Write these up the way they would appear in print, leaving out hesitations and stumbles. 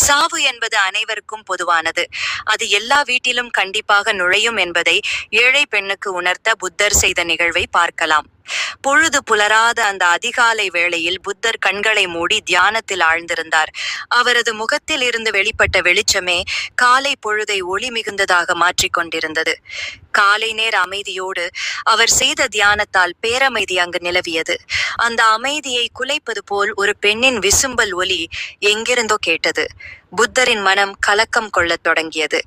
சாவு என்பது அனைவருக்கும் பொதுவானது. அது எல்லா வீட்டிலும் கண்டிப்பாக நுழையும் என்பதை ஏழை பெண்ணுக்கு உணர்த்த புத்தர் செய்த நிகழ்வை பார்க்கலாம். பொழுது புலராத அந்த அதிகாலை வேளையில் புத்தர் கண்களை மூடி தியானத்தில் ஆழ்ந்திருந்தார். அவரது முகத்தில் இருந்து வெளிப்பட்ட வெளிச்சமே காலை பொழுதை ஒளி மிகுந்ததாக மாற்றிக் கொண்டிருந்தது. காலை நேர அமைதியோடு அவர் செய்த தியானத்தால் பேரமைதி அங்கு நிலவியது. அந்த அமைதியை குலைப்பது போல் ஒரு பெண்ணின் விசும்பல் ஒலி எங்கிருந்தோ கேட்டது. புத்தரின் மனம் கலக்கம் கொள்ளத் தொடங்கியது.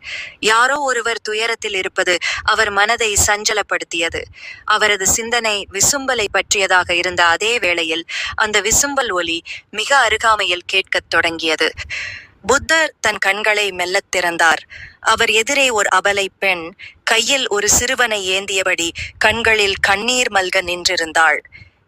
யாரோ ஒருவர் துயரத்தில் இருப்பது அவர் மனதை சஞ்சலப்படுத்தியது. அவரது சிந்தனை விசும்பலை பற்றியதாக இருந்த அதே வேளையில் அந்த விசும்பல் ஒலி மிக அருகாமையில் கேட்கத் தொடங்கியது. புத்தர் தன் கண்களை மெல்லத் திறந்தார். அவர் எதிரே ஒரு அபலை பெண் கையில் ஒரு சிறுவனை ஏந்தியபடி கண்களில் கண்ணீர் மல்க நின்றிருந்தாள்.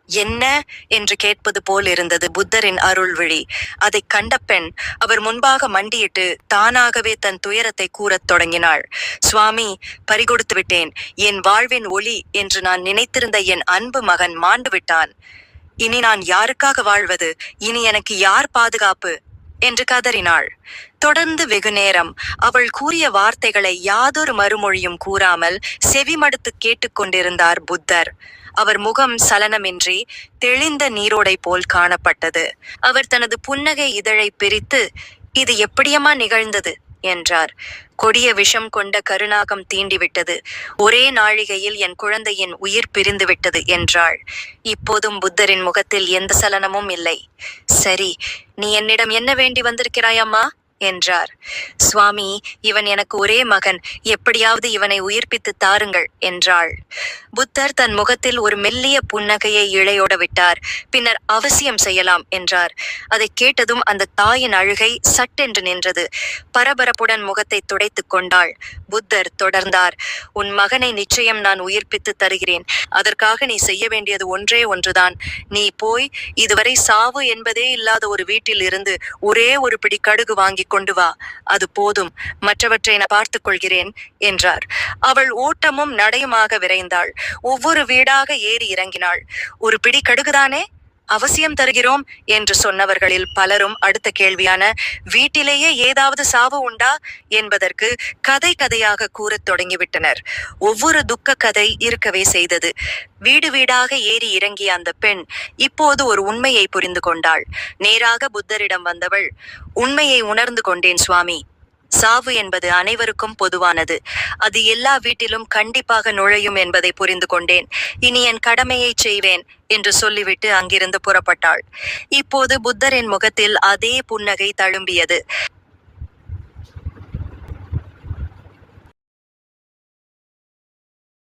என்ன என்று கேட்பது போல் இருந்தது புத்தரின் அருள் விழி. அதை கண்ட பெண் அவர் முன்பாக மண்டியிட்டு தானாகவே தன் துயரத்தை கூறத் தொடங்கினாள். சுவாமி, பறிகொடுத்து விட்டேன். என் வாழ்வின் ஒளி என்று நான் நினைத்திருந்த என் அன்பு மகன் மாண்டு விட்டான். இனி நான் யாருக்காக வாழ்வது? இனி எனக்கு யார் பாதுகாப்பு என்று கதறினாள். தொடர்ந்து வெகுநேரம் அவள் கூறிய வார்த்தைகளை யாதொரு மறுமொழியும் கூறாமல் செவிமடுத்து கேட்டுக்கொண்டிருந்தார் புத்தர். அவர் முகம் சலனமின்றி தெளிந்த நீரோடை போல் காணப்பட்டது. அவர் தனது புன்னகை இதழை பிரித்து, இது எப்படியம்மா நிகழ்ந்தது என்றார். கொடிய விஷம் கொண்ட கருநாகம் தீண்டிவிட்டது. ஒரே நாழிகையில் என் குழந்தையின் உயிர் பிரிந்துவிட்டது என்றாள். இப்போதும் புத்தரின் முகத்தில் எந்த சலனமும் இல்லை. சரி, நீ என்னிடம் என்ன வேண்டி வந்திருக்கிறாய் அம்மா என்றார். சுவாமி, இவன் எனக்கு ஒரே மகன். எப்படியாவது இவனை உயிர்ப்பித்து தாருங்கள் என்றாள். புத்தர் தன் முகத்தில் ஒரு மெல்லிய புன்னகையை இழையோட விட்டார். பின்னர் அவசியம் செய்யலாம் என்றார். அதை கேட்டதும் அந்த தாயின் அழுகை சட்டென்று நின்றது. பரபரப்புடன் முகத்தை துடைத்துக் கொண்டாள். புத்தர் தொடர்ந்தார். உன் மகனை நிச்சயம் நான் உயிர்ப்பித்து தருகிறேன். அதற்காக நீ செய்ய வேண்டியது ஒன்றே ஒன்றுதான். நீ போய் இதுவரை சாவு என்பதே இல்லாத ஒரு வீட்டில் இருந்து ஒரே ஒரு பிடி கடுகு வாங்கி கொண்டு வா. அது போதும். மற்றவற்றை நான் பார்த்துக் கொள்கிறேன் என்றார். அவள் ஓட்டமும் நடையுமாக விரைந்தாள். ஒவ்வொரு வீடாக ஏறி இறங்கினாள். ஒரு பிடி கடுகுதானே? அவசியம் தருகிறோம் என்று சொன்னவர்களில் பலரும் அடுத்த கேள்வியான வீட்டிலேயே ஏதாவது சாவு உண்டா என்பதற்கு கதை கதையாக கூறத் தொடங்கிவிட்டனர். ஒவ்வொரு துக்க கதை இருக்கவே செய்தது. வீடு வீடாக ஏறி இறங்கிய அந்த பெண் இப்போது ஒரு உண்மையை புரிந்து கொண்டாள். நேராக புத்தரிடம் வந்தவள், உண்மையை உணர்ந்து கொண்டேன் சுவாமி. சாவு என்பது அனைவருக்கும் பொதுவானது. அது எல்லா வீட்டிலும் கண்டிப்பாக நுழையும் என்பதை புரிந்து கொண்டேன். இனி என் கடமையை செய்வேன் என்று சொல்லிவிட்டு அங்கிருந்து புறப்பட்டாள். இப்போது புத்தரின் முகத்தில் அதே புன்னகை தழும்பியது.